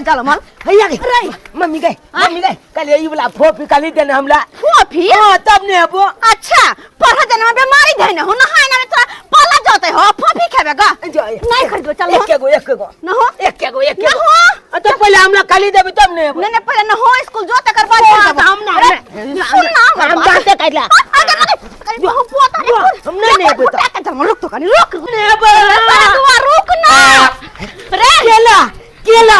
चल मन हैया गई मम्मी गई कल यही वाला फोफी कल देने हमला फोफी हां तब ने अब अच्छा पढ़ा जना बीमारी धैने हो नहाए ना तो पला जाते हो फोफी खेबे गा नहीं खरीदो चल एक गो ना हो एक हो तो पहले हमला खाली देबे तब ने नहीं पहले न हो स्कूल जोते कर बाद हम ना सुन ना हम बात कैला जो हम पोता हम नहीं बता चल रुक तो कनी रुक ने बा रुक ना रे केला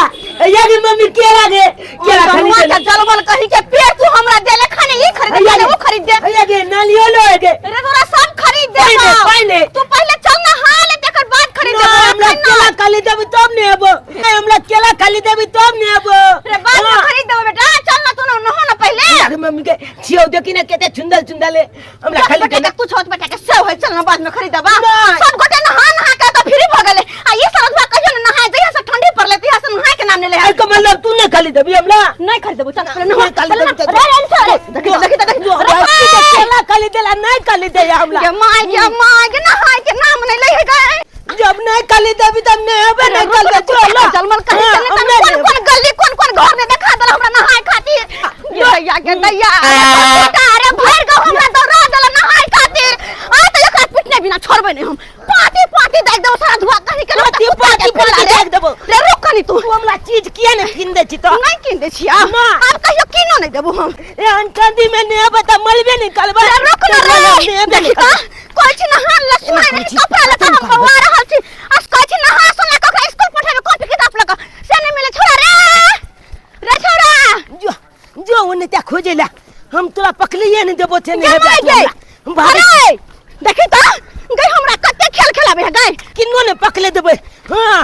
यानी मम्मी केला दे केला खरीद ले चल बोल कहीं के पेड़ तू हमरा देले खाने ई खरीद दे वो खरीद दे ये दे नालियो लो दे रे तोरा सब खरीद दे पहले तू पहले चल ना हां ले देकर बाद खरीद दे हमरा केला खाली देबे तब ने अब हमरा केला खाली देबे तब ने अब रे बाद में खरीद देबे बेटा चल ना तू ना हो ना पहले यार मम्मी के छियो देखी ना केते चुंदल हमरा खाली बेटा तू छोट बेटा के सेव है चल ना बाद में खरीद देबा सब गोटे नहा के तो फ्री भ गेले आ ये साल कहियो ना नहा जइया से ठंडी पर लेती है से नहा के नाम ने ले का मतलब तू नहीं खाली देबी हमला नहीं खरीद देबो चल पहले नहा खाली देबी देख केला खाली देला नहीं खाली दे हमला के माय के नहा के नाम नहीं ले गए जब नहीं खाली देबी तब नहीं होबे नहीं कल चल मन कहीं चले कौन गली कौन घर में देखा दल हमरा नहाए खातिर दैया के दैया अरे भर ग हमरा दौड़ा दल नहाए खातिर आ तो एकरा पिटने बिना छोड़बे नहीं हम पाटी देख देबो सारा धुआ कहीं के पाटी देख देबो रे रुक कनी तू हमला चीज किए ने किन दे छी तो नहीं किन दे छी अब कहियो किनो नहीं देबो हम ए अनकंदी में ने बता मलबे निकलबा रे रुक ना रे देखी का कोई छी नहा लसुन कपड़ा लता हम बवा रहल छी आज कोई छी नहा सुना ककरा स्कूल पठाबे कॉपी किताब लगा से नहीं मिले छोड़ा रे छोड़ा जो उन्हें त्या खोजेला हम तोरा पकलिए नहीं देबो थे ने हम भागे देखी त गई हमरा कते खेल खेलाबे है गई किन्नो ने पकले देबे हां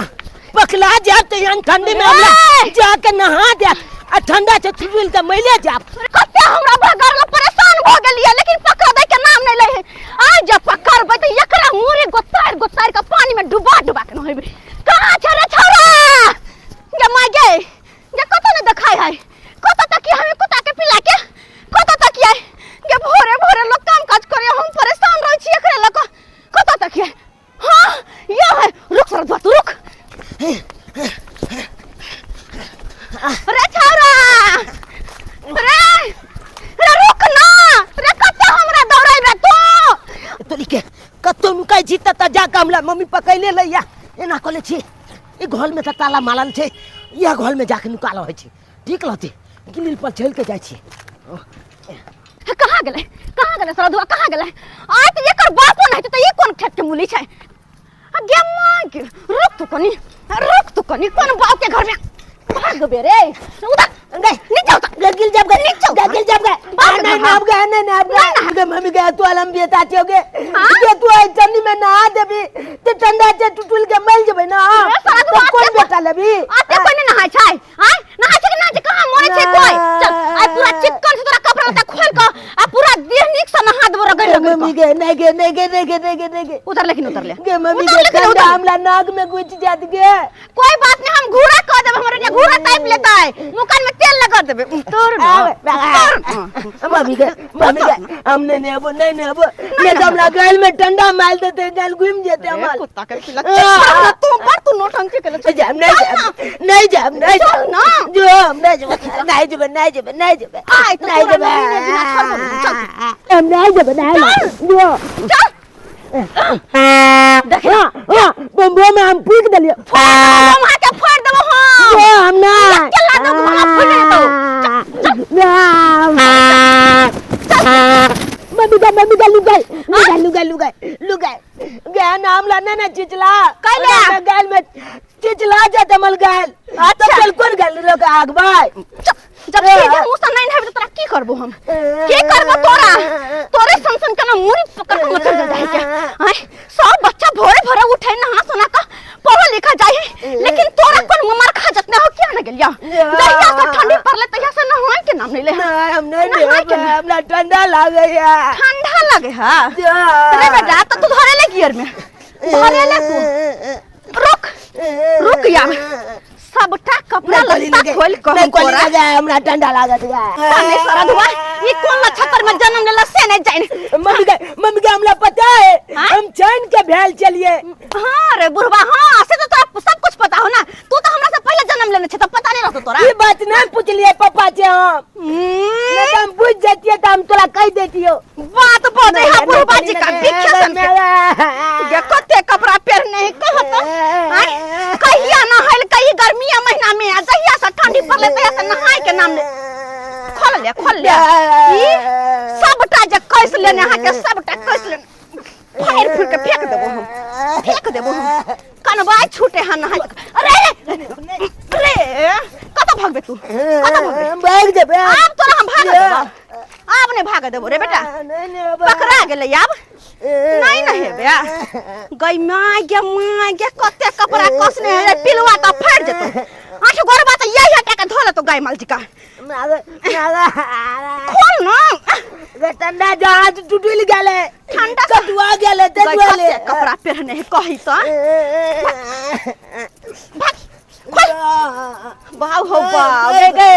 पकला जाते यहां ठंडी में हमला जाके नहा दे आ ठंडा से चुल के मैले जा कते हमरा भगार परेशान हो गेलिए लेकिन पकड़ दे के नाम नहीं ले आ जब पकड़बे त एकरा मोरे गोतार के पानी में डुबा के न होइबे कहां छ रे छोरा जे मागे जे कत न देखाय है कत तक हमें कुत्ता के पिला के कत तक है के भोरे लोग काम काज करे हम परेशान रह छी एकरे लक कत तक है हां ये है रुक सर तू रुक रे छोरा रे रुक ना रे कत हमरा दौड़ाइबे तो लिखे कतो नुकाई जीता त जा कामला मम्मी पकैले लैया एना कले छी ए घर में त ताला मारल छे या घर में जाके नुकाल होय छी ठीक लते गिलिल पर चल के जाय छी कहां गेले सरधुआ कहां गेले आय त एकर बापो नहीं त ये कोन खेत के मूली छै आ गे मां के रुक तू कनी कोन बाप के घर में भाग बे रे उधर नीचे गिल जब गए नहीं मम्मी गए तू अलम बेटा चोगे ये तू आई चन्नी में नहा देबी ते ठंडा से टुटुल के मल जबे ना तो कौन बेटा लेबी आते कोई नहीं नहाय छै हां नहाय छै कि ना छै कहां मोरे छै कोई चल आ पूरा चिकन से तोरा कपड़ा लता खोल के आ पूरा देह नीक से नहा देबो रगड़ मम्मी गे नहीं गे उतर ले गे मम्मी गे ठंडा हमला नाक में घुस जात गे कोई बात नहीं हम घूरा कर देब हमरे ने घूरा टाइप लेता है मुकान में तेल लगा देबे तोर मम्मी गे हमने नहीं हमला गल में ठंडा माल देते गल घूम जेते हमार कुत्ता के पिला तू नौटंकी के ले जा नहीं ना जो हम नहीं जबे आय तो नहीं जबे हम नहीं जबे जो देख बम्बो में हम पीक दलिए हम हाथ फोड़ देबो हम ना चला दो भला फुले तो मम्मी लुगाई गया नाम लाना ना चिचला कैले गाल में चिचला जा तमल गाल तो चल कौन गाल लोग आग भाई जब सीधे मुंह से नहीं है तो तोरा की करबो हम की करबो तोरे संसन के ना मुरी पकड़ के मत जाए के हाय सब बच्चा भोरे उठे नहा सोना का पढ़ा लिखा जाए लेकिन तोरा कोन ममर खा जतना हो क्या न गेलिया जहिया से ठंडी पड़ले तहिया से न होय के नाम नहीं ले हम नहीं हमरा ठंडा लागे है अरे बेटा तो तू धरे ले गियर में धरे ले तू रुक यार सबटा कपड़ा लत्ता खोल के हम तोरा हमरा ठंडा लागत है नहीं सारा धुआ ये कौन नक्षत्र में जन्म लेला से नहीं जाने मम्मी के हमरा पता है हम चैन के भेल चलिए हां रे बुढ़वा हां से तो तोरा सब कुछ पता हो ना तू तो हमरा से पहले जन्म जन्म लेने छे तो पता नहीं रहतो तोरा ये बात नहीं पूछ लिए पापा से हम नहीं तो हम पूछ जाती है तो हम तोरा कह देती हो बात बोले हा बुढ़वा जी का विख्यात ये कते कपड़ा पहनने है कहत कहिया नहाइल कई गर्मी महीना में जहिया से ठंडी पड़ले तहिया से नहाय के नाम ले खोल ले ई सबटा जे कैस लेने हा के सबटा कैस लेने फाड़ फूट के फेंक देबो हम कनबाई छूटे हा नहाय अरे कत भागबे तू भाग जेबे अब तोरा हम भाग देबो अब नहीं भाग देबो रे बेटा पकड़ा गेले अब नहीं हेबे गई माय गे कते कपड़ा कसने है पिलवा त फाड़ जेतो आठ गोरबा त यही हटा के धोले तो गाय माल जी का खोल ना ठंडा जहाज टूटल गेले ठंडा कटवा गेले तेले कपड़ा पहने है कही तो भाग बाव हो बाव गे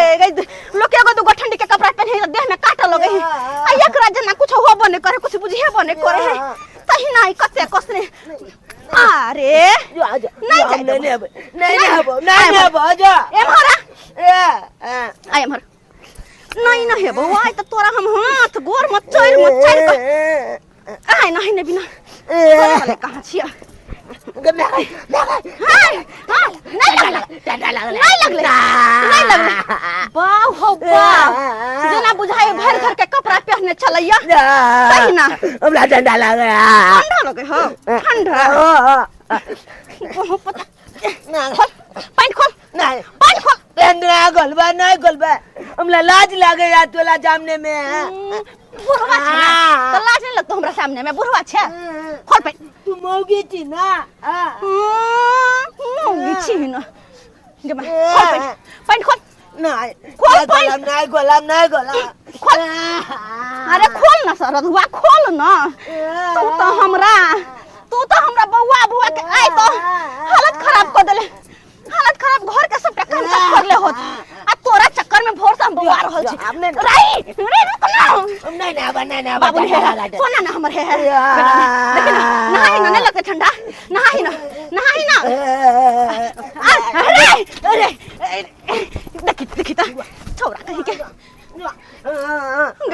लोग के दो ठंडी के कपड़ा पहने देह में काटा लगे है आ एकरा जना कुछ होबो ने करे कुछ बुझेबो ने करे है तही नहीं कते कसने अरे नहीं जा एमहरा आ एमहर नहीं हेबो आइ त तोरा हम हाथ गोर मत चढ़ आइ नहीं ने बिना तोरा कहां छिया नहीं लगले बाव हो बाव जना बुझाए भर घर के कपड़ा पहनने चलैया सही ना हमरा ठंडा लगे हो ठंडा ओहो पता पानी खोल पानी खोल पेंद्रा गोलबा नहीं गोलबा हमला लाज लागे या तोला सामने में बुढ़वा छे तो लाज नहीं लगतो हमरा सामने में बुढ़वा छे खोल पे तू मौगी छी ना मौगी छी ना जमा खोल पे पानी खोल नहीं खोल नहीं गोलाम खोल अरे खोल ना सरधुआ खोल ना तू तो हमरा बउआ के आई तो हालत खराब कर देले हालत खराब घर के सब काम कर ले होत आ तोरा चक्कर में भोर से हम बुआ रहल छी रे रुक ना नहीं बाबू सोना ना हमर है लेकिन नहाई ना नहीं लगते ठंडा नहाई ना अरे देखी ता छोरा कहीं के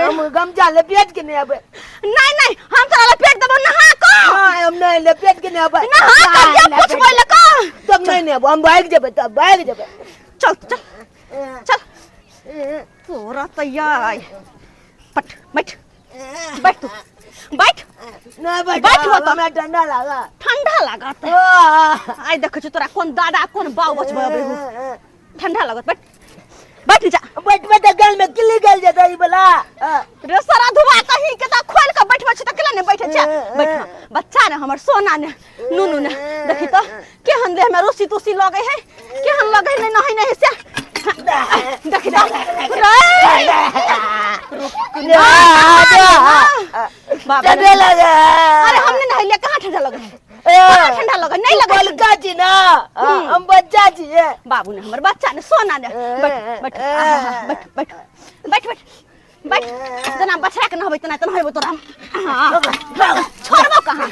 हम गमजा लपेट के नहीं आबे नहीं हम तोरा लपेट देबो नहा को हम नहीं लपेट के नहीं आबे नहा कर क्या कुछ बोल का तब नहीं हम भाग जेबे तब भाग जेबे चल तोरा तैयार बैठ तू बैठ नहीं बैठ हो तो हमरा ठंडा लगा आई देख तोरा कौन दादा कौन बाऊ बचबे ठंडा लगत बैठ जा बैठ गल में किल्ली गल जाता ई बला रे सारा धुआ कहीं के त खोल के बैठबे छ त केला ने बैठे छ बैठ बच्चा ने हमर सोना ने नुनु ने देखी तो केहन देह में रोसी तुसी लगे है केहन लगे नहीं से देखी तो बाबा ठंडा लगा अरे हमने नहीं ले कहां ठंडा लगा ठंडा लगा नहीं लगा बलका छी ना हम बच्चा छी बाबू ने हमर बच्चा ने सोना ने बैठ जना बछड़ा के न होबे तना होबे तोरा छोड़बो कहां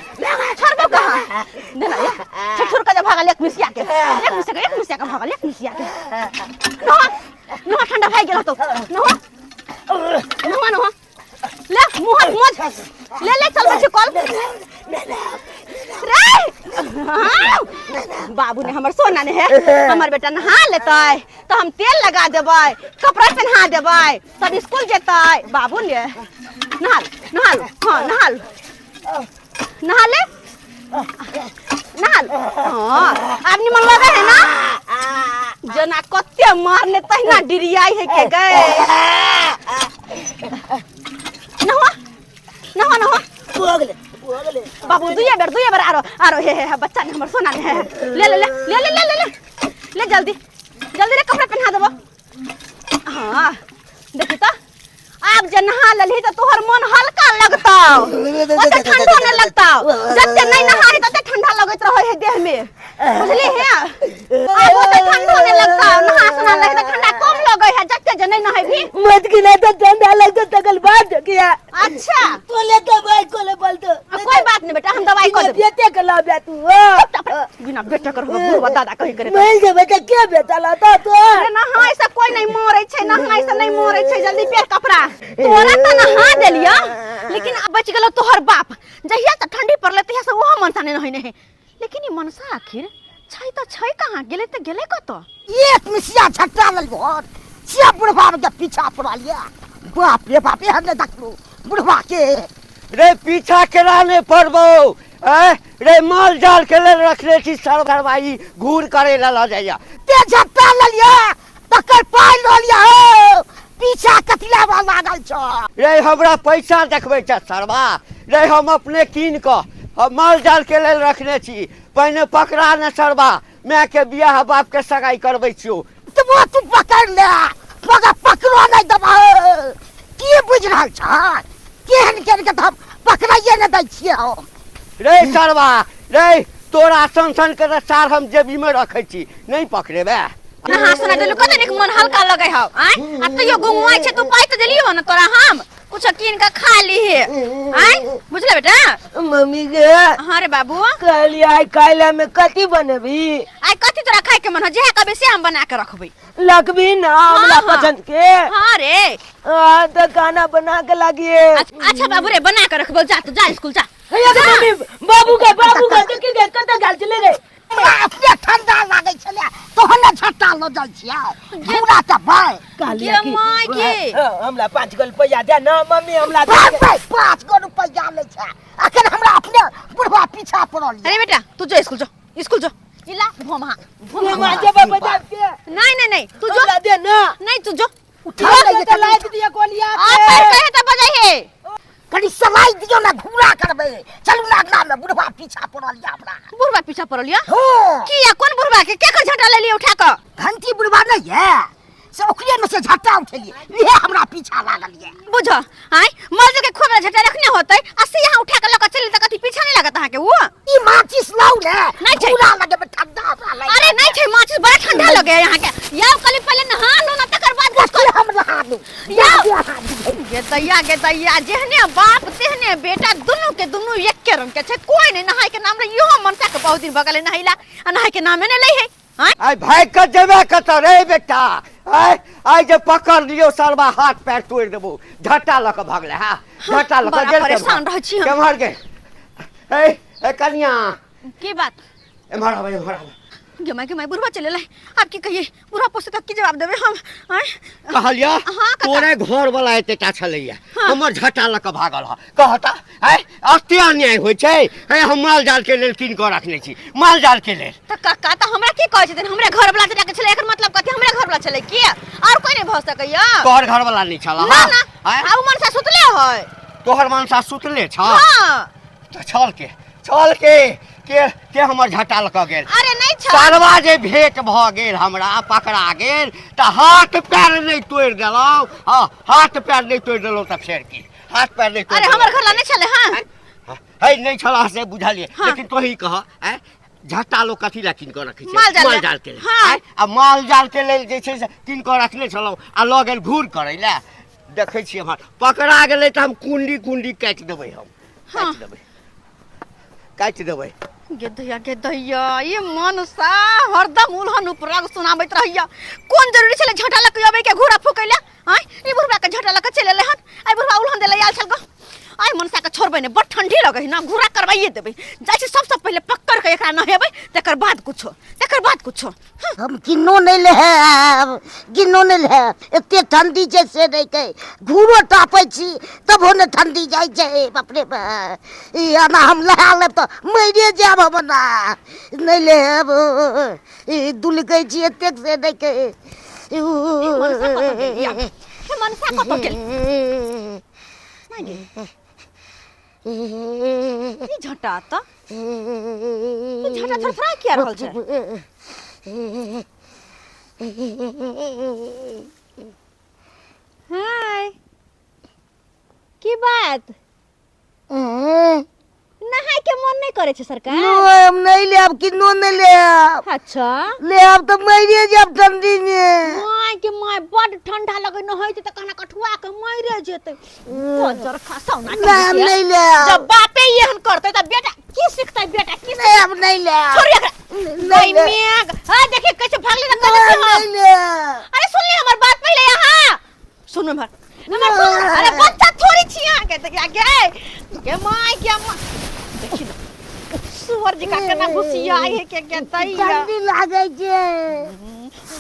देना ये छठुर का भागल एक मिसिया के भागल एक मिसिया के न ठंडा भाई गेल तो न ले मुंह मोज ले चल बच्चे कॉल बाबू ने हमर सोना ने है हमर बेटा नहा लेतै तो हम तेल लगा देबै कपड़ा पहना देबै तब स्कूल जेतै बाबू ने नहा ले अब निमन लगे है ना जना कते मारने तहिना डिरियाई है के गए नहा बाबू दुइया बेर आरो हे बच्चा ने हमर सोना ने है ले जल्दी रे कपड़ा पहना देबो हां देखी तो अब जे नहा लली तो तोहर मन हल्का लगता ओते ठंडा न लगता जते नहीं नहाई तते ठंडा लगत रहे है देह में बुझली है अब ओते ठंडा न लगता नहा सुना लगे तो ठंडा कम लगे है जते जे नहीं नहाई भी। मत गिना तो ठंडा लगता तकल बात किया। अच्छा तो ले दवाई को ले बोल दो। कोई बात नहीं बेटा, हम दवाई कर देब। बेटे के ला बे तू बिना बेटा कर बुढ़वा दादा कहि करे। मैं जे बेटा क्या बेटा लाता तो अरे नहा ऐसा कोई नहीं मरे छै, नहा ऐसा नहीं मरे छै। जल्दी पेर कपड़ा तोरा त नहा देलिया, लेकिन अब बच गेलो तोहर बाप। जहिया त ठंडी पड़ले तहिया से ओहो मनसा नहीं रहने है। लेकिन ई मनसा आखिर छै त छै कहां गेले त गेले कत? एक मिसिया झट्टा लल बहुत सिया बुढ़वा के पीछा पड़ा लिया। बाप रे बाप ये हमने देख लो बुढ़वा के रे पीछा कराने पड़बो। रे माल जाल के ले रखले छी सर घरवाई घूर करे ला जाइया। ते झट्टा ल लिया तकर पाई ल लिया हो पीछा कतिला वाला लागल छ। रे हमरा पैसा देखबे छ सरवा। रे हम अपने कीन क माल जाल के ले रखने छी। पहले पकड़ा न सरवा, मैं के बियाह बाप के सगाई करबै छियो। तू पकड़ ले मगर पकड़ो नहीं दबा की बुझ रहल छ। केहन केहन के हम पकड़ाइए न दै छियै हो। रे सरवा रे तोरा सन के सार हम जेबी में रखे छी, नहीं पकड़ेबे। नहा सुना देलु कते निक मन हल्का लगे हौ। आ त यो गुंगुआई छै, तू पाई त देलियो न तोरा हम कुछ कीन का खा ली है। बुझले बेटा? मम्मी के हां रे बाबू कहली आई कायला में कथी बनेबी? आई कथी तोरा खाए के मन हो जे कबे से हम बना के रखबै। लगबी ना हमरा पसंद के। हां रे तो खाना बना के लागिए। अच्छा बाबू रे बना के रखबो। जा तू जा स्कूल जा। मम्मी बाबू का देखी के कत गाल चले रे। अपने ठंडा लागे छले तो हने झट्टा ल जाय छिया पूरा त भाई के माय के हमरा 5 गो रुपया दे ना मम्मी हमरा दे 5 गो रुपया ले छ। अखन हमरा अपने बुढ़वा पीछा पड़ल। अरे बेटा तू जो स्कूल जा, स्कूल जा। इला भोमा भोमा जब बजा के नहीं तू जो दे ना। नहीं तू जो उठा ले त लाइट दिया कोलिया आ फिर कहे त बजाई है। कनी सलाई दियो ना घूरा करबे। चलू लागला में बुढ़वा पीछा पड़ल या हमरा। बुढ़वा पीछा पड़ल या हो किया? कौन बुढ़वा के के झटा ले लियो उठा क? घंटी बुढ़वा नहीं है से ओकरे में से झट्टा उठेलिए ये हमरा पीछा लागल ये। बुझ हाय मर्द के खोबरा झटा रखने होतै, अस्सी यहां उठा के लक चली त कथि पीछा नहीं लागत हां के वो? ई माचिस लाउ ने नहीं छै। पूरा लगे में ठंडा वाला। अरे नहीं छै माचिस, बड़ा ठंडा लगे यहां के। याओ कल पहले नहा लो ना तकर बाद कुछ कर। हम नहा लू गे दैया जेहने बाप तेहने बेटा दुनु के दुनु एक के रंग के छै। कोई नहीं नहाय के नाम रे इहो मनसा के बहुत दिन बगले नहाइला आ नहाय के नामे ने ले है। आई भाई का जेबे कत रे बेटा। आई जे पकड़ लियो सरवा हाथ पैर तोड़ देबो। झट्टा लक भागले। हां झट्टा लक बड़ा परेशान रह छी हम। केमहर गे? ए कन्या की बात? एमहर आवे। के मैं बुढ़वा चले लाई। आप की कहिए बुढ़वा पोसे तक की जवाब देबे हम? कहलिया हाँ, तोरे घर वाला एतेटा छलैया हाँ। हमर झटा लक भागल ह। कहता अत्ते अन्याय होय छै। हम माल जाल के लेल किन क रखने छी, माल जाल के लेल। त काका त हमरा की कहै छथिन? हमरे घर वाला चला के छले, एकर मतलब कथि हमरे घर वाला छले की? और कोई नहीं भ सकैया? तोहर घर वाला नहीं छला? ना ना आ उ मनसा सुतले है। तोहर मनसा सुतले छ? हां त चल के हमर झटा लक गेल। अरे नहीं छ सरवा जे भेट भ गेल हमरा पकड़ा गेल त हाथ पैर नहीं तोड़ देलौ। हां हाथ पैर नहीं तोड़ देलौ त फेर की हाथ पैर नहीं तोड़। अरे हमर घर ला नहीं छले। हां है नहीं छला से बुझलिए। हाँ। लेकिन तोही कह झट्टा लो कथी ला किन क रखै छै? माल जाल के लेल। हाँ। आ माल जाल के लेल जे छै से किन क रखने छलौ आ ल गेल घूर करे ले। देखै छी हम पकड़ा गेलै त हम कुंडी काटि देबै। हम काटि देबै। गे दैया ये मनसा हरदम उल्हन उपराग सुनाबैत रहैया। कोन जरूरी छले झटा लक अबे के घोड़ा फुकैला? हाय ई बुढ़वा के झटा लक चले ले हन। आई बुढ़वा उल्हन देले आल छल ग। आई मनसा के छोड़बै ने बड़ ठंडी लगै ना, घोड़ा करवाइए देबै। जाय छै सबसे पहले पकड़ के एकरा नहेबै तकर बाद कुछो। हम किन्नो नहीं ले एते ठंडी छै से नहीं के घूरो टापै छी तब होने ठंडी जाय छै। बाप रे बा ई आना हम लहा ले तो मरे जाब हम ना नहीं लेब। ई दुलकै छी एते से नहीं के मनसा कत गेल? नहीं गे ई झटा त ई झटा थरथरा किया रहल छै? हाय की बात? नहाय के मन नहीं करे छै सरकार? हम नहीं लेब किन्नो नहीं लेब। अच्छा लेब तो मरे जाब ठंडी में। माय के माय बड़ बड़ ठंडा लगे न होई त कहना कठुआ के मरे जेते बजर खसौना नहीं हम नहीं ले जब बापे एहन करते त बेटा की सिखतै बेटा की नहीं हम नहीं ले छोड़ नहीं मेग हां देखिए कैसे भाग ले नहीं ले अरे सुन ले हमर बात पहले यहां सुन हमर अरे बच्चा थोड़ी छिया के त क्या के माय क्या देखी सुअर जी का केना घुसिया है के तैया ठंडी लागे छे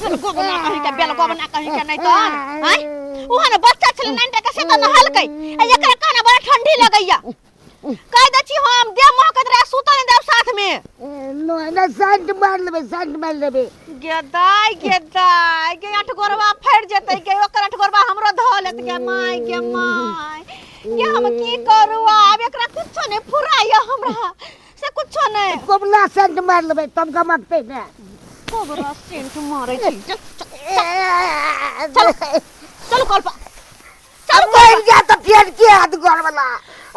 चल गोबना कहि के बेल गोबना कहि के नहीं तो हैं ओहन बच्चा छले 9 टका से त नहलकै एकरा काना बड़ा ठंडी लगैया कह द छी हम दे महकत रे सुतल देव साथ में ना संट मार लेबे गेदाई के आठ गोरवा फड़ जेतै के ओकर आठ गोरवा हमरो ध लेत के माय ये हम की करू अब एकरा कुछो नहीं फुराया हमरा से कुछो नहीं कोबला संट मार लेबे तब गमकते ने कोबरा सेंट मारे छी चल कॉल पर चल मर जा तो फेर के हाथ गोर वाला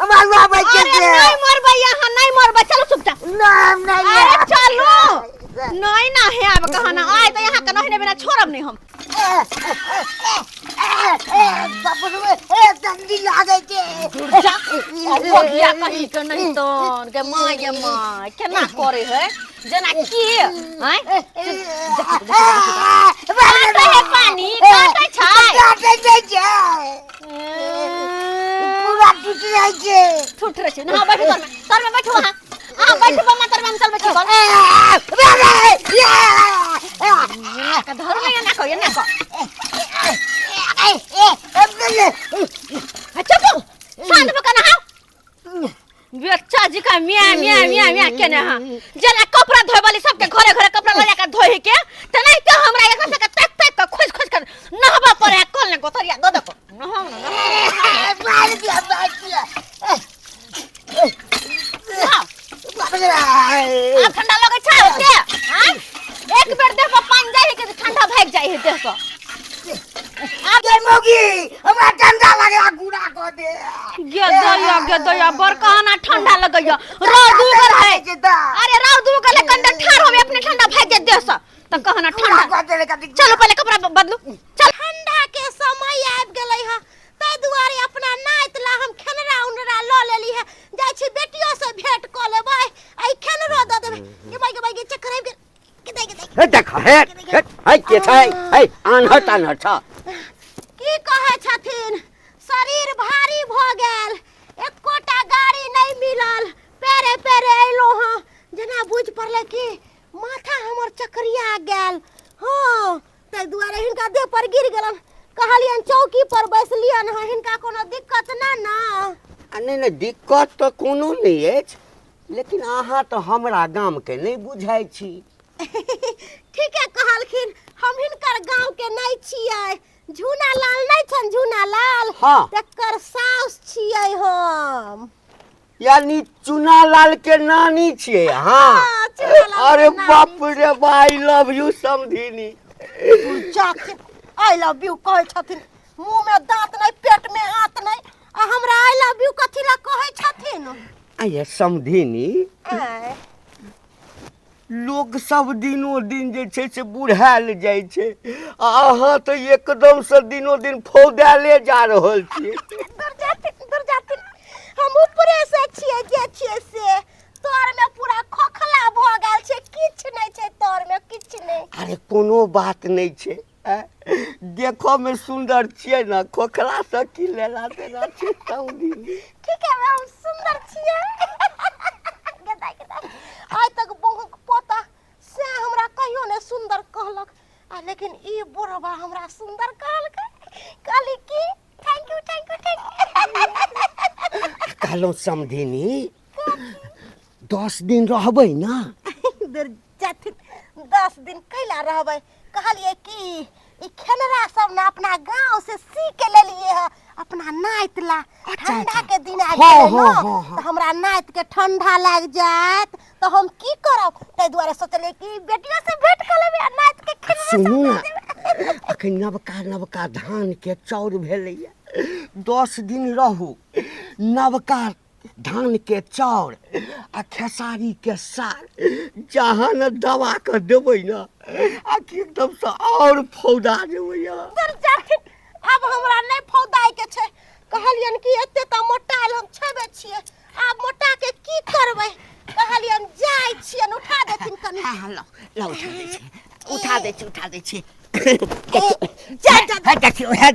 हमार बाबा के नहीं मरबे यहां नहीं मरबे चलो चुपचाप नहीं अरे चलो नहीं ना है अब कहना आए तो यहां के नहीं बिना छोड़ब नहीं हम बाबू रे ठंडी लागे छे जा अब हो गया कहीं के नहीं तो के माय केना करे है जना की हैं काटे है पानी काटे छै पूरा टूट रहे छे छूट रहे ना बैठो तर में बैठो हां बैठो बम्मा तर में हम चल बैठो का धर में ना को ये ना को चुप शांत बकना हां बेच्चा जी का मिया केने हां जना कपड़ा धोए वाली सबके घरे घरे कपड़ा ले जाकर धोए के त नहीं तो हमरा एक से तक के खोज कर नहबा पड़े कल ने गोतरिया दो दको नहा मार दिया आ ठंडा लगे छै ओते हां एक बेर देह पर पानी जाई के ठंडा भाग जाई है देह पर आगे मोगी हमरा ठंडा लगे गुड़ा को दे गे दया बरकाना ठंडा लगैया राव दुगर है अरे राव दुगर ले कंडा ठार होवे अपने ठंडा भाग जाए देह से त कहना ठंडा चलो पहले कपड़ा बदलू चल ठंडा के समय आब गेलै ह तै दुआरे अपना नाइत ला हम खनरा उनरा ल लेली है जाय छी बेटियो से भेंट क लेबै आई खनरो द देबै के भाई चक्कर आब हे देख हे के छै हे आन्हर छ की कहे छथिन शरीर भारी भ गेल एकोटा गाड़ी नहीं मिलल पेरे एलो हां जना बुझ पड़ले कि माथा हमर चक्रिया गेल हां तै दुआरे हिनका देह पर गिर गेलन कहलियन चौकी पर बैसलियन हां हिनका कोनो दिक्कत ना नहीं दिक्कत तो कोनो नहीं अछि लेकिन अहाँ तो हमरा गाम के नहीं बुझाई छी ठीक है कहलखिन हम हिनकर गांव के नहीं छियै झूना लाल नहीं छन झूना लाल हाँ तकर सास छियै हम यानी चुना लाल के नानी छियै हाँ अरे बाप रे आई लव यू समधिनी जाके आई लव यू कहे छथिन मुंह में दांत नहीं पेट में आंत नहीं आ हमरा आई लव यू कथि ला कहे छथिन आये समधिनी लोग सब दिनो दिन जे छै से बुढ़ाल जाय छै अहाँ तो एकदम से दिनो दिन फौदाले जा रहल छी दूर जाती हम ऊपरे से छियै से तोर में पूरा खोखला भ गेल छै किछ नहीं छै तोर में किछ नहीं अरे कोनो बात नहीं छै देखो में सुंदर छियै ना खोखला से की लेला देना छै समधिनी ठीक है हम सुंदर छियै गदाई आज तक बहु पोता से हमरा कहियो ने सुंदर कहलक आ लेकिन ई बुढ़वा हमरा सुंदर कहली की थैंक यू कहलो समधिनी 10 दिन रहबै ना दूर जाथिन 10 दिन कैला रहबै कहलिए कि ई खेलरा सब ना अपना गांव से सी के ले लिए है अपना नाइत ला ठंडा के दिन आ गेल न तो हमरा नाइत के ठंडा लाग जात तो हम की करब तै दुआरे सोचले कि बेटिया से भेंट कर लेबे नाइत के खेलरा सुनू ना अखन नवका धान के चाउर भेलैया 10 दिन रहू नवका धान के चाउर आ खेसारी के साग जहाँ न दबा के देबै ना आ एकदम से और फौदा जेबै अब हमरा नहीं फौदाय के छै कहलियन कि एते त मोटाल हम छबे छिए आब मोटा के की करबै कहलियन जाय छियन उठा देथिन कनी हां ला उठा दे छी जा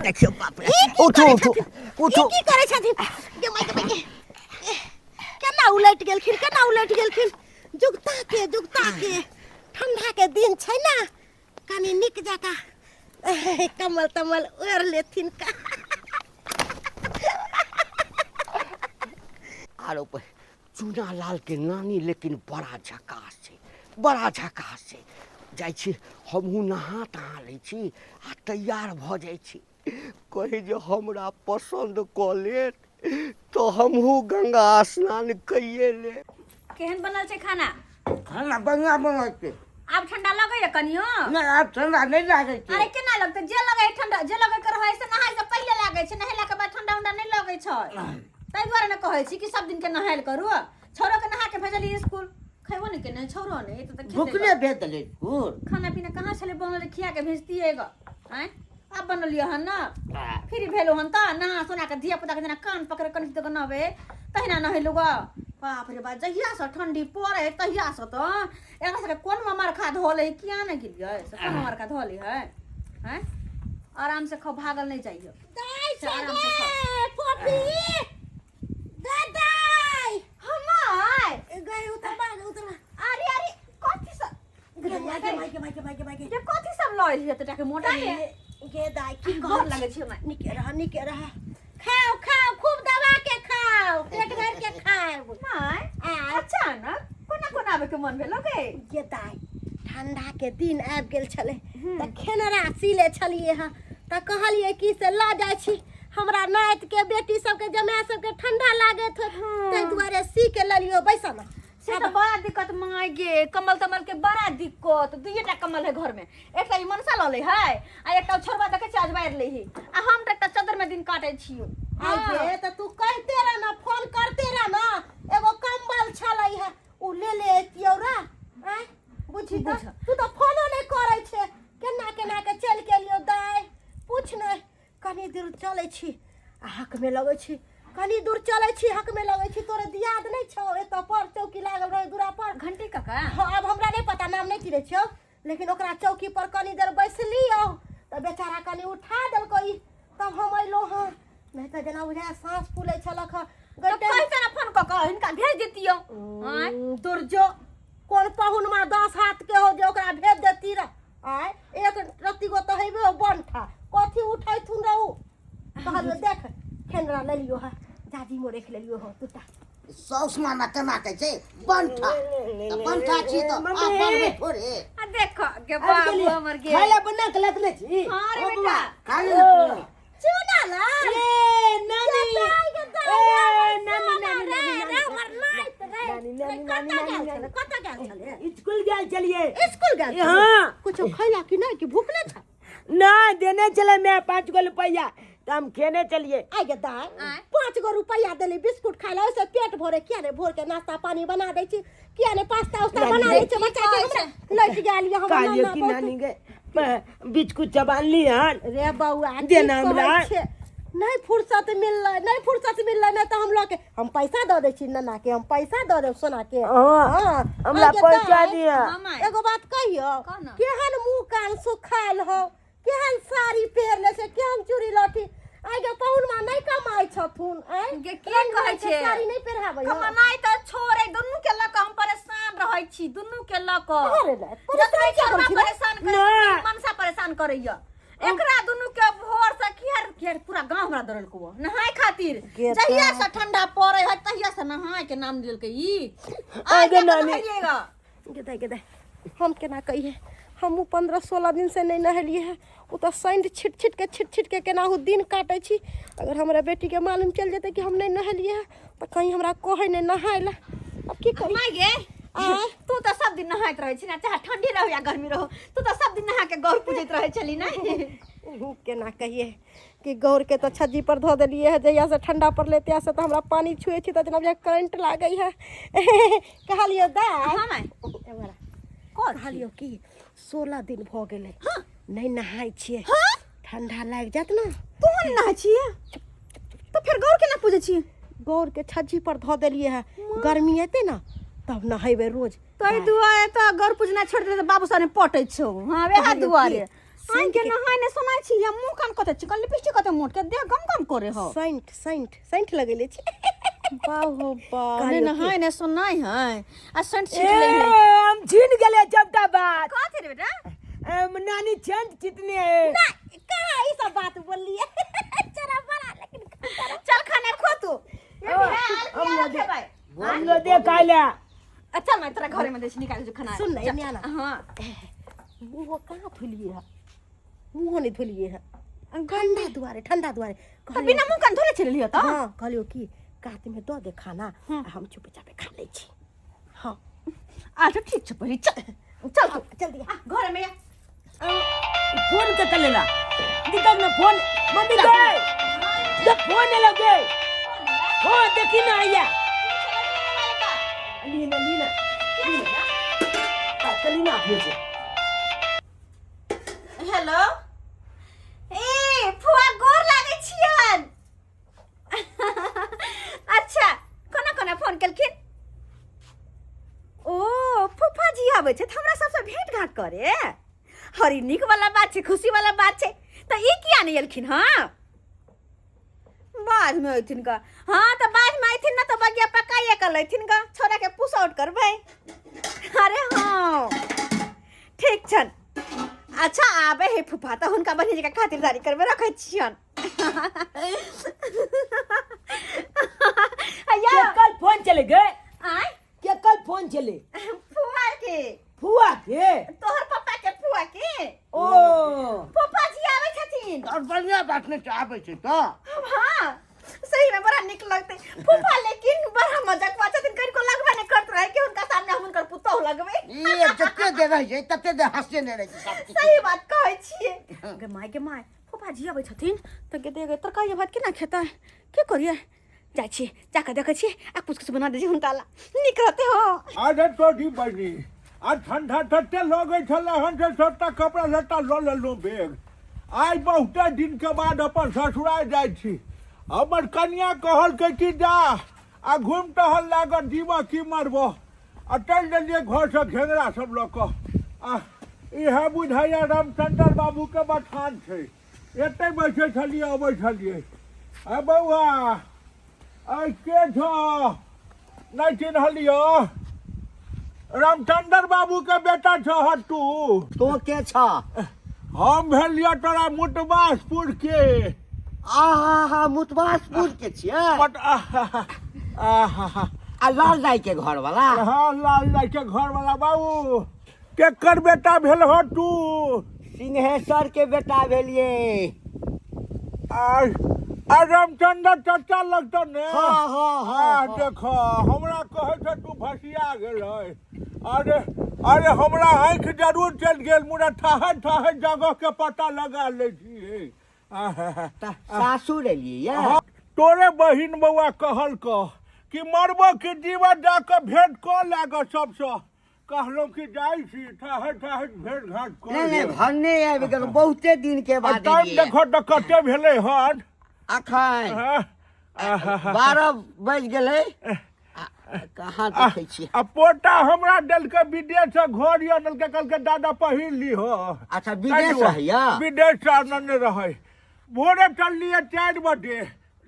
देखियो बाप रे उठो की करे छथिन गे माय के केना उलट गेलखिन जुगता के ठंडा के दिन छै ना कनी निक जाका कमल तमल ओढ़ लेथिन का आरो पे चूना लाल के नानी लेकिन बड़ा झकास छै जाइ छी हमहूँ नहा तहा लै छी आ तैयार भऽ जाइ छी कहे जे हमरा पसंद कऽ लेत तो हमहूँ गंगा स्नान कइए ले। केहन बनल छै खाना? खाना बढ़िया बनल छै। आब ठंडा लगैया कनियो? नहीं आब ठंडा नहीं लागे छै। अरे केना लगतै? जे लगै ठंडा जे लगै कर है से नहाय से पहिले लागे छै, नहेला के बाद ठंडा उंडा नहीं लगै छै। तै दुआरे न कहै छी कि सब दिन के नहायल करू। छोरो के नहा के भेजली स्कूल खैबो नहीं के नहीं छोरो नहीं तो खेते भूखले भेज देले स्कूल। खाना पीना कहां छले बनल खिया के भेजतिए ग हैं? अब बनलियो हन ना फिर भेलो हन त नहा सोना के धिया पुता के जना कान पकड़ कन तो नबे तहिना नहेलु ग। बाप रे बा जहिया से ठंडी पड़े तहिया से तो एकरा से कोन मार खा धोले किया न गिलिए से कोन मार खा धोले है हैं? आराम से खाओ भागल नहीं जाइयो। दाई से आराम से खाओ पोपी दादाई हमाय गए उतर अरे कथि सब माइके ये कथि सब लइल है तटा के मोटा है गे दाई की घर लगे छै मैं निके रहा खाओ खूब दबा के खाओ पेट भर के खाओ माय अचानक कोना आबे के मन भेल गे? गे दाई ठंडा के दिन आबि गेल छले त खेनरा सीले छलिए ह त कहलिए कि से ला जाय छी हमरा नाइत के बेटी सब के जमाय सब के ठंडा लागे थ तै दुआरे सी के ललियो बैसा ना से तो बड़ा दिक्कत माय गे कमल तमल के बड़ा दिक्कत। दुईटा कमल है घर में, एकटा ई मनसा ल ले है आ एकटा छोरबा देखे छै आज बाहर ले ही आ हम त एकटा चादर में दिन काटे छियो। आई गे त तू कहते रह ना फोन करते रह ना एगो कंबल छलै है उ ले एतियो रा हैं बुझी त तू त फोनो नहीं करे छे केना के चल के लियो दाई पूछ नहीं कनी दूर चले छी आ हक में लगे छी कनी दूर चले छी हक में लगे छी तोरे दियाद नहीं छौ एत पर चौकी लागल रहे दूरा पर घंटी काका अब हमरा नहीं पता नाम नहीं चिरे छियो लेकिन ओकरा चौकी पर कनी देर बैसलियो त बेचारा कनी उठा देलको ई तब हम अइलो हां नहीं त जना बुझा सांस फूले छलक तो कैसे ना फोन क इनका भेज देतियो हैं? दुर्जो कोन पहुन मा 10 हाथ के हो जे ओकरा भेज देती रे आय एक रत्ती गो त हेबे बनठा कथि उठाई थुन रहू कहलियो देख खेनरा ले लियो है दादी मोरे के ले लियो हो तुता सौस मामा टमाटर छै बनठा छी तो आ बनबे थोड़े आ देखो के बाबू हमर गे खाइला बना के लखले छी हां रे बेटा खाली चुना ला ए नानी नानी कत गेल छले स्कूल गेल छलिए। स्कूल गेल हां कुछ खैला कि नहीं कि भूखले था ना देने चले मैं 5 गो रुपया तो हम खेने चलिए। आ गे दाई 5 गो रुपया देली बिस्कुट खाइला ओसे पेट भरे किया ने भोर के नाश्ता पानी बना दै छी किया ने पास्ता उस्ता बना दै छी बच्चा के हमरा लट गेल हम कालियो की नानी गे बिस्कुट चबान ली हन रे बौआ देना हमरा नहीं फुर्सत मिलले नहीं तो हम लोग के हम पैसा दे दै छी नन्ना के हम पैसा दे देब सोना के हां हमरा पैसा दिया। एगो बात कहियो केहन मुंह कान सुखाल हो केहन साड़ी पहिर ले से केहन चूड़ी लठी आगे पहुन मा नहीं कमाई छथुन गे के कहै छै साड़ी नहीं पहिराबै कमाई त छोरे दुन्नु के ल हम परेशान रहै छी दुन्नु के ल अरे ले परेशान करे मनसा परेशान करैया एकरा दुन्नु के भोर से केर पूरा गांव हमरा दरल को नहाय खातिर जहिया से ठंडा पड़े है तहिया से नहाय के नाम देल के ई आगे नानी गे दाई हम केना कहिए हम 15-16 दिन से नहीं नहलिए है उ तो सैंड छिट के केनाहू दिन काटे छी अगर हमरा बेटी के मालूम चल जेते कि हम नहीं नहलिए है तो कहीं हमरा कहे नहीं नहायला अब की करी माय गे तू तो सब दिन नहाइत रहे छी ना चाहे ठंडी रहो या गर्मी रहो तू तो सब दिन नहा के गौर पूजैत रहे छली नहीं केना कहिए कि गौर के तो छज्जी पर धो देलिए है जहिया से ठंडा पर लेते से तो हमरा पानी छुए छी तो जना करंट लागई है कहलियो दाई हां माय एवरा कहलियो कि 16 दिन भ गेलै नहीं नहाई छिए ठंडा लाग जात ना तू कोन ना छिए तो फिर गौर के ना पूजे छिए गौर के छज्जी पर धो देलिए है गर्मी एते ना तब नहाइबे रोज तो ई दुआरे तो गौर पूजना छोड़ दे बाबू साने पटै छौ हां वेहा दुआरे आइ के नहाय ने सुनाइ छी हम मुंह कान कते चिकन लिपस्टिक कते मोट के देह गम गम करे हो सेंट लगेले छी बाहो बा ने नहाय ने सुनाइ है आ सेंट छिट ले ए हम झिन गेले जबटा बात कथि रे बेटा नानी सेंट चितने ना कहां ई सब बात बोलिए चरा बड़ा लेकिन चल खाने खो तू हम लो दे काला अच्छा मैं तेरा घरे में दे निकाल जो खाना सुन ना ये आना हां मुंह कहां धुलिए है मुंह नहीं धुलिए है ठंडा दुआरे तो बिना मुंह कान धोले चलियो तो हां कहलियो की कात में दो दे खाना हम चुपे चापे खा ले छी हां अच्छा ठीक छ पहले चल चल तू जल्दी घरे में फोन के कलेला दिक्कत ना फोन मम्मी गए जब फोन लगे हां देखी ना आया लीना कलीना भेजे हेलो ए फुआ गोर लागे छियन अच्छा कोना फोन केलखिन ओ फुफा जी आबै छै हमरा सबसे भेंट घाट करे हरी निक वाला बात छै खुशी वाला बात छै त ई किया नहीं एलखिन हां बाद में आइथिन का हां तो बाद में आइथिन ना तो बगिया पकाइए कर लेथिन का छोरा के पुश आउट करबै अरे हां ठीक छन अच्छा आबे हे फुफा तो हुनका बहिनी जी के खातिरदारी करबे रखै छियन क्या कल फोन चले गए आय क्या कल फोन चले फुआ के तोहर पापा के फुआ के ओ फुफा जी आवे छथिन और बढ़िया बात नहीं चाहबे छै तो हां सही में बड़ा निक लगते फुफा लेकिन बड़ा मजाक बात छथिन कनको लगबे नहीं करत रहे कि उनका सामने हम उनकर पुतौ लगबे ये जत्ते दे रह छै तत्ते दे हंसते नहीं रह छै सब सही बात कहै छिए गे माय फुफा जी आवे छथिन त के देगे तरकारी भात केना खेता के करिए जाइ छी जाके देखै छी आ कुछ बना दे हुनका ला निक रहते हो अरे तोड़ी बनी आ ठंडा तत्ते लगे छले हन से सबटा कपड़ा लत्ता ल लेलहुँ बैग आइ बहुते दिन के बाद अपन ससुराल जाइ छी हमर कनिया कहल के कि जा आ घूम टहल लागत जीवा की मरबो आ चल देलिए घर से घेंगरा सब लऽ कऽ आ इहे बुझाइया रामचंद्र बाबू के बखान छै एते बैठे छलिए अबै छलिए आ बौआ आई के छो नहीं चिन्हलियो रामचंद्र बाबू के बेटा छह तू तो के छ हम भेलिया तोरा मुटबासपुर के आहा मुतवासपुर के छियै बट आ लाल दाई के घर वाला हाँ लाल दाई के घर वाला बाबू केकर बेटा भेल हो तू सिंहेश्वर के बेटा भेलिए आ रामचंद्र चाचा लगतो ने हाँ देखो हमरा कहे छ तू भसिया गेल अरे हमरा आँख जरूर चल गेल मुरा ठाहे जगह के पता लगा ले छी सासुर एलिए हाँ, तोरे बहिन बउआ कहल कि मरबो कि जीवन जाके भेंट क लाग सबसे कहलो कि जाइ छी ठाहे भेंट घाट कर नहीं भन्ने आबि गेल बहुते दिन के बाद टाइम देखो त कते भेलै हन अखन 12 बज गेलै कहाँ देखै छी आ पोता हमरा देलकै विदेश से घर या देलकै कहलकै दादा पहिर ली हो अच्छा विदेश रहैया विदेश से आनने रहे भोरे चललिए 4 बजे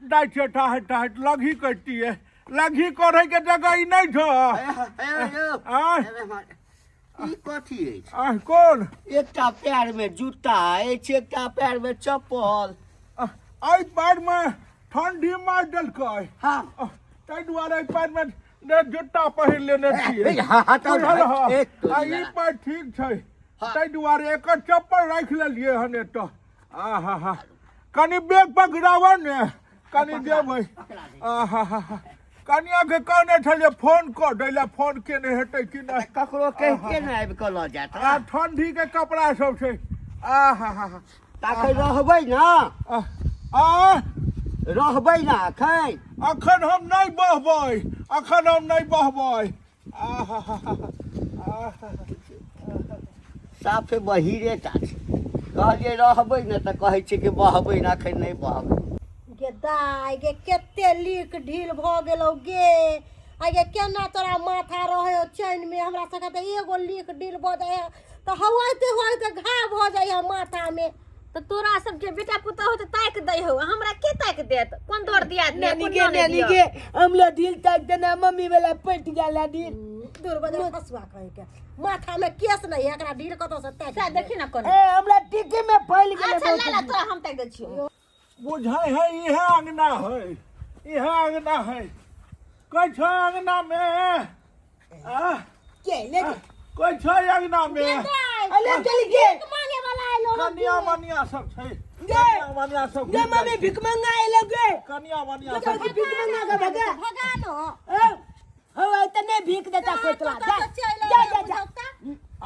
जाइ छै ठाहे लघी कटिए लघी करे के जगह ई नहीं छो ई कथी अछि कौन एकटा पैर में जूता अछि एकटा पैर में चप्पल आई पैर में ठंडी मार देलकै हाँ ताहि दुआरे एहि पैर में जूता पहिर लेने छियै ई पैर ठीक छै ताहि दुआरे एकर चप्पल राखि लेलियै हन एतऽ आहा कनि बैग पकड़ाबऽ ने कनि देबै आहा कनिया के कहने छलियै फोन कर दै लए फोन केने हेतै कि नहि ककरो कहि के न आबि कऽ लऽ जायत आ ठंडी के कपड़ा सब छै आहा ताकि रहबै न रहबै न अखन हम नहीं बहबै साफे बहिरे टा छै कहलिए रहबै ने तऽ कहै छै कि बहबै ना एखन नहीं बहबै। गे दाइ गे केते लीक ढील भ गेलौ गे आ गे केना तोरा माथा रहे चैन में हमरा सके त एगो लीक ढील भ जाय त हवाइते घाव भ जाय माथा में। तो तोरा सबके बेटा पुता हो तो ताक दे हो, हमरा के ताक देत? कौन तोर दिया दे? नानी के हमला ढील ताक देना मम्मी वाला पट जाला ढील। दूर बजा हसुआ कह के माथा में केस नहीं एकरा ढील कतो से ताक सा देखी ना कोन। ए हमरा टिके में फैल गेले। अच्छा ला ला तोरा हम ताक दे छियो। बुझाई है इहे अंगना है, इहे अंगना है। कोई छ अंगना में आ के ले कोई छ अंगना में अले चल गे मांगे वाला आइलो कनिया मनिया सब छै। गे कनिया मनिया सब गे मम्मी भिख मंगा आइले गे। कनिया मनिया चल सब भिख मंगा के भगा भगा नो हो इतने भीख देता कोतला जा जा जा।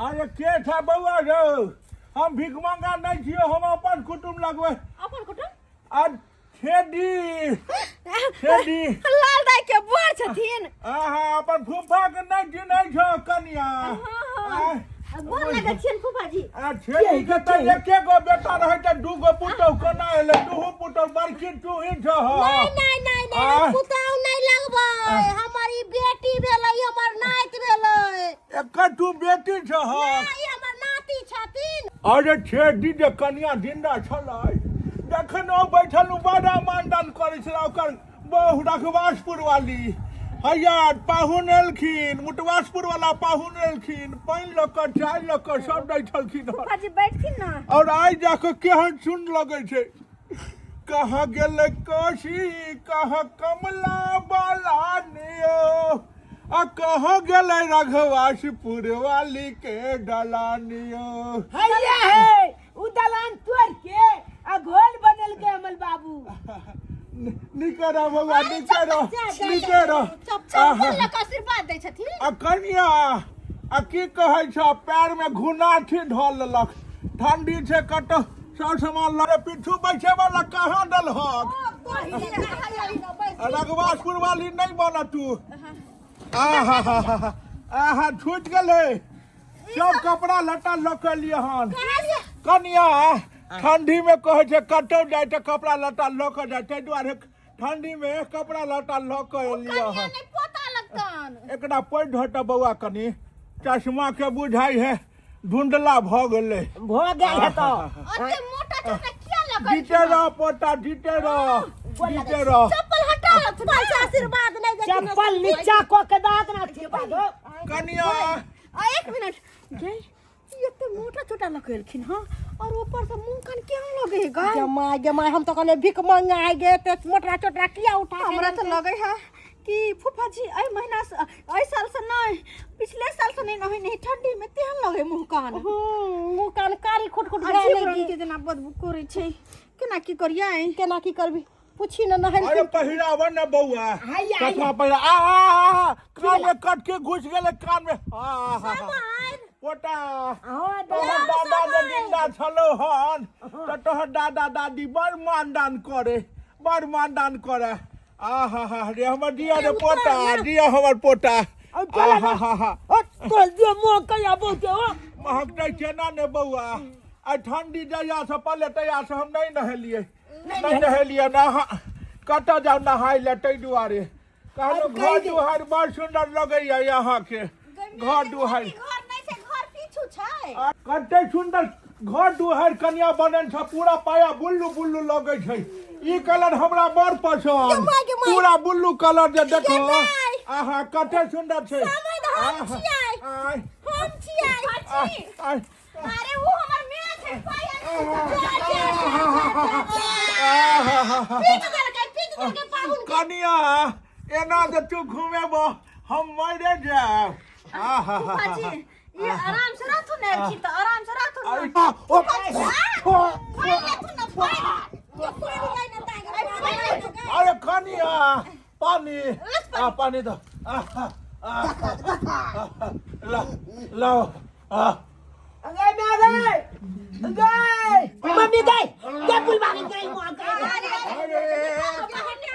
अरे के था बउआ रो, हम भीख मंगा नहीं छियो, हम अपन कुटुम लगवे। अपन कुटुम आ छेदी छेदी लाल दाई के बड़ छथिन। आहा अपन फूफा के नहीं चिन्है छो कनिया। गोर लगे छिन फूफा जी। आ छेदी के त एके गो बेटा रहै त दू गो पुतौ कोना एले? दुहु पुतौ बड़की तू ही छ। नहीं पुताऊ नहीं लगबै, हमारी बेटी भेलै, हमर नाति भेलै। एकर तू बेटी छ। ई हमर नाती छथिन। अरे छेदी जे कनिया जिंदा छलै, जखन ओ बैठल बड़ा मानदान करै छलै, ओकर बहु रघवासपुर वाली हैया पाहुन एलखिन, मुटवासपुर वाला पाहुन एलखिन, पानि लऽ कऽ चाय लऽ कऽ सब दै छलखिन। फूफा जी बैठथिन ना। और आइ जाके केहन सुन लगे छै, कहाँ गेलै कोशी, कहाँ कमला बाला नियो, आ कहाँ गेलै रघवासपुर वाली के डलानियो। हैया है उ दलान तोड़ के आ घोल बनल के अमल बाबू। निके रह बउआ, निके रह, निके रह। चप्पल लग आशीर्वाद दै छथिन। आ कनिया आ की कहै छ, पैर में घुनाठी धऽ लेलक, ठंडी छै कतौ सब सामान लड़े पीछू बैठे वाला कहाँ दलहक? रघवासपुर वाली नहीं बना तू। आहा छूट गेले सब कपड़ा लत्ता लऽ के लिए हन। कनिया ठंडी में कहे छै कतौ जाए त कपड़ा लत्ता लऽ के जाए, ताहि दुआरे ठंडी में कपड़ा लत्ता लऽ के लिए हन। नहीं पता लगतन। एकरा पैर ढट बउआ, कनी चश्मा के बुझाई है धुंधला भ गेले। भ गेल है तो अते मोटा छोटा किया लगै? जीते रह पोता, जीते रह, जीते रह। चप्पल हटा लो, फूफा से आशीर्वाद नहीं दे। चप्पल नीचा को के दाद ना छिपा दो। कनिया एक मिनट गे, ये तो मोटा छोटा लगेलखिन हां, और ऊपर से मुंह कान क्या लगेगा? जमाई हम तो कहले भीख मांगा आए गे, ते मोटा छोटा किया उठा? हमरा तो लगे है कि फूफा जी आई महीना से आई साल से नहीं, पिछले साल से नहीं ठंडी में तेहन लगे मुंह कान कारी खुट अजीब के जना बदबू करे छै। केना की करियै? केना की करबी पूछी न नहल अरे पहिरावन न बउआ, चश्मा पहिरा। आ कान में कट के घुस गेले कान में। पोता तोहर दादा जे जिंदा छलो हन त तोहर दादा दादी बड़ मानदान करे, बड़ मानदान करे। आहा रे हमर दिया रे पोता, दिया हमर पोता। आहा तो जो मुंह कया बोते हो महक नहीं केना ने बउआ। आ ठंडी जहिया से पहले तहिया से हम नहीं नहेलिए, नहीं नहेलिए ना। कतऽ जाऊ नहाय ले, ताहि दुआरे कहलहुँ घर दुआरि बड़ सुंदर लगैया यहाँ के घर दुआरि। घर नहीं छै, घर पीछू छै। कते सुंदर घर दुआरि कनिया बनल छ, पूरा पाया बुल्लू बुल्लू लगे छै। ई कलर हमरा बड़ पसंद, पूरा बुल्लू कलर जे देखो। आहा कते सुंदर छै। हम छियै। अरे वो हमर मेरा छै, पाहुन कनिया एना जे तू घूमेबो हम मरे जाएब। फूफा जी ये आराम से रहथु ने, की तो आराम से रहथु ने। अरे कनिया पानी, पानी दो। लाओ। अगे मैं गए मम्मी गए क्या बुलवा गई मुंह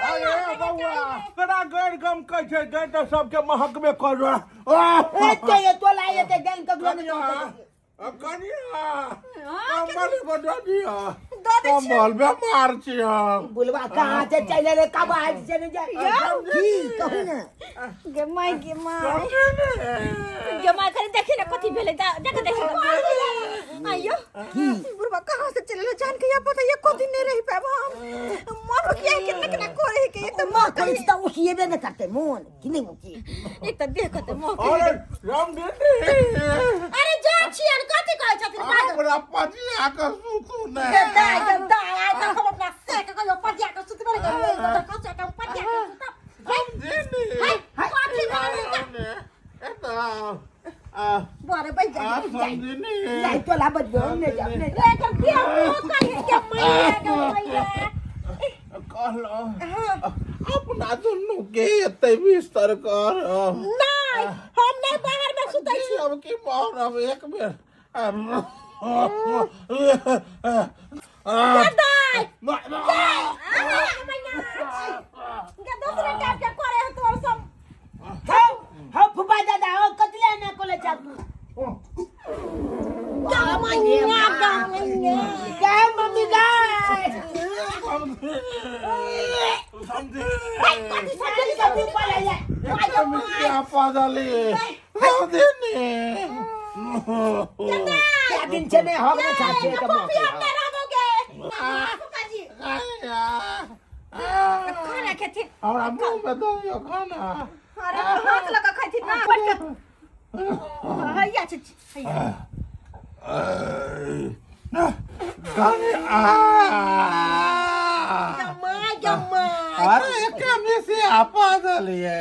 अरे बउआ तोरा गैर गम कह छै, गै त सबके महक में कर। ए तो ये तो लाए ते गन कगलो में कनिया कम्बल बजा दिया कम्बल बीमार छी हम बुलवा कहाँ से चले रे कब आज से नहीं जाए की कहू ना गे माय करे देखी ना कथी भेलै देख देखी आइयो बुढ़वा कहाँ से चले जान के या पता ये को दिन नहीं रही पाब हम मन किया कितना कितना करे के एक तो मां कहीं तो उठिए बे न करते मोन कि नहीं मुकी एक तो देखते मोह अरे राम दीदी अरे जा छियन कथी कहै छथिन हमरा पतिया के सुतू ने गदा आइ त हम अपना से के कहियो पतिया के सुतबे के कसे के पतिया के सुत दीदी कथी भेलै बारे बैठ जा समझनी नहीं तो ला बजबो ने जाने लेकिन के मुंह कहि के मैया कहलो अपना दुनू के एते बिस्तर कर नहीं हम नहीं बाहर में सुतै छी अब की मारब एक बेर गदाई के दूसरे टाइप के करे हो तोर सब हो फुफा दादा हो कतले ना कोले चाकू क्या मम्मी गाय क्या पादली दीदी क्या दिन से नहीं हो गया चाचे तो हमने रहोगे फुफाजी खाना खेती हमरा मुंह में दो खाना अरे हाथ लगा खाई थी ना पट के हैया छी अरे एक से आपा दलिए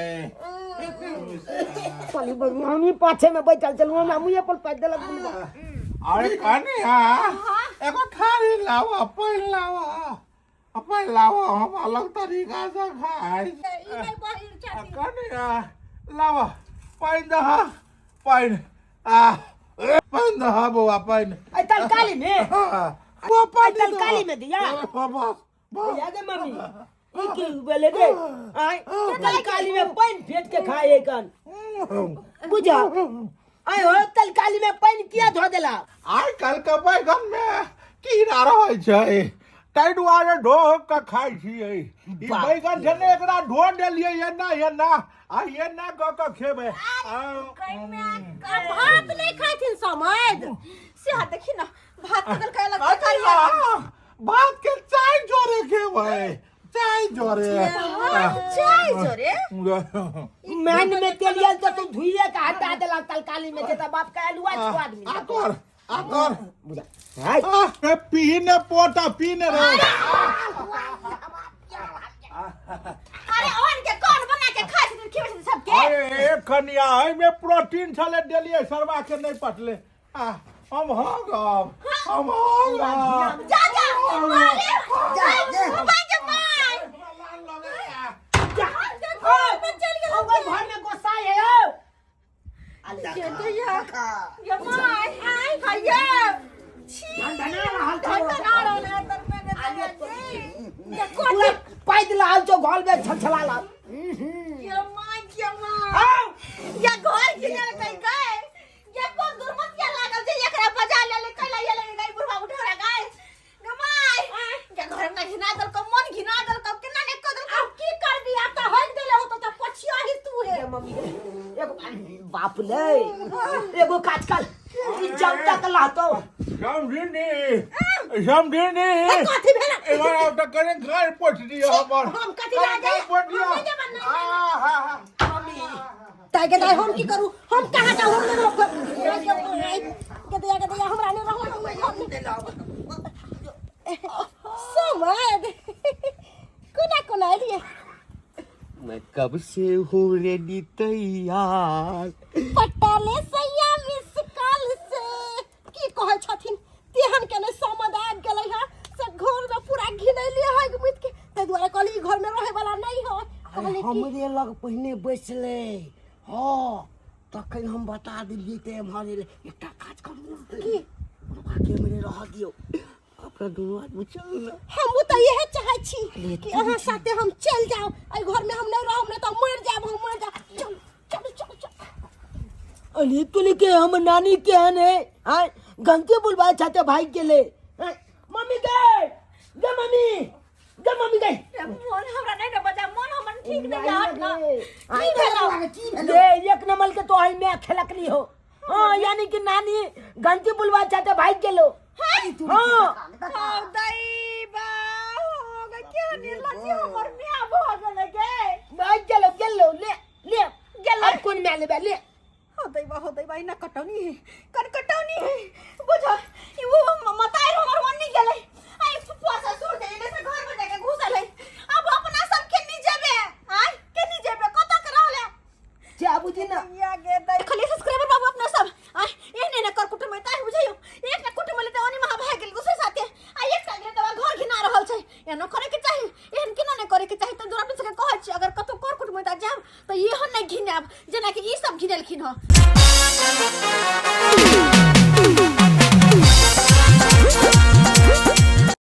पली हम पाछे में बैठल चलू हम मुए पर पैदल बुलवा अरे कनिया एगो थारी लावा पैन लावा हम अलग तरीका से खाए कनिया लावा पैन दहा पैन पैन दहा बुआ पैन आई तलकाली में वो पैन तलकाली में दिया भैया दे मम्मी ई की बोले दे आई तलकाली में पानी फेंट के खाए कन बुझा आई हो तलकाली में पानी किया धो देला आइ काल के बैगन में कीड़ा रहै छै ताहि दुआरे ढो के खाइ छियै ई बैगन छै ने एकरा ढो देलियै एना आ एना क के खेबै भात नहीं खाई थी समझ से हाथ देखी ना भात बदल के अलग कनिया भात के चाय जोरे खेबै चाय जोरे मैन में तेलियल तो तू धुइए का हटा देला तलकाली में जेता बाप का अलुआ स्वाद मिल आकर बुझा हाय पीने पोटा पीने रे अरे और के कौन बना के खाई थी खिबै थी सबके अरे कनिया एहि में प्रोटीन छले देलियै सरवा के नहीं पटले हम हो गब जा घर में गोसा है पैदल हाल जो घर में छलछला ला या घर किने कहीं गए या कौन दुर्मतिया लागल जे एकरा बजा ले कैला ये ले गई बुढ़वा उठा गए गमाई या घर में घिना दल को मन घिना दल को केना ने कदल अब की कर दिया त हन देले हो तो पछिया ही तू है मम्मी एगो बाप ले एगो काज कर ई जमता के लातो समझनी कथी भेला एवा त करे घर पोछ दियो हमर हम कथी लागे पोछ दियो ताके दाई हम की करू हम कहां जाऊ हम लोग के हमरा ने रहू समझ कोना लिए मैं कब से हूँ रेडी तैयार पटाले सैया मिस कॉल से की कहै छथिन तेहन के ने समझ आ गेलै है से घर में पूरा घिनैले है मिट के ते दुआरे कहली घर में रहे वाला नहीं हो कहली हमरे लग पहिने बैसले हां तखन हम बता दिलिए ते हमारे एकटा काज करू की बाकी हमरे रह दियो अपना दोनों आदमी चल ना हम तो यह चाहै छी कि अहाँ साथे हम चल जाओ आई घर में हम नहीं रहब नहीं तो मर जाब हम मर जा चल अली तुली के हम नानी के हने हां गंती बुलवा चाहते भाई के ले मम्मी गए मम्मी गए मन हमरा नहीं ना बजा मन हमर ठीक नहीं यार ना आई ले एक नंबर के तो आई मैं खेलकली हो हाँ यानी कि नानी गंती बुलवा चाहते भाई के लो हाँ दाई बा हो गए क्या निर्लज्ज हमर मियां भ गेले गे भाई चलो ले अब कौन में ले होतै बा इना कटौनी है कटौनी है बुझो ई वो मताई हमर मन नहीं गेलै आई फुफा ससुर दे ले से घर में जाके घुसल है अब अपना सब के नी जेबे आय के नी जेबे कत के रहले जा बुझी ना या गे दाई खाली सब्सक्राइबर बाबू अपना सब आय एने ने कर कुटुम में ताई बुझाइयो एक ने कुटुम ले त ओनी महा भाग गेल दूसरे साथे आ एक साथे त घर घिना रहल छै एनो करे के चाहि एहन केना ने करे के चाहि त दूर अपने से कहै छी अगर कतो कर कुटुम में त जाब त एहन नै घिनाब जेना कि ई सब घिनेलखिन ह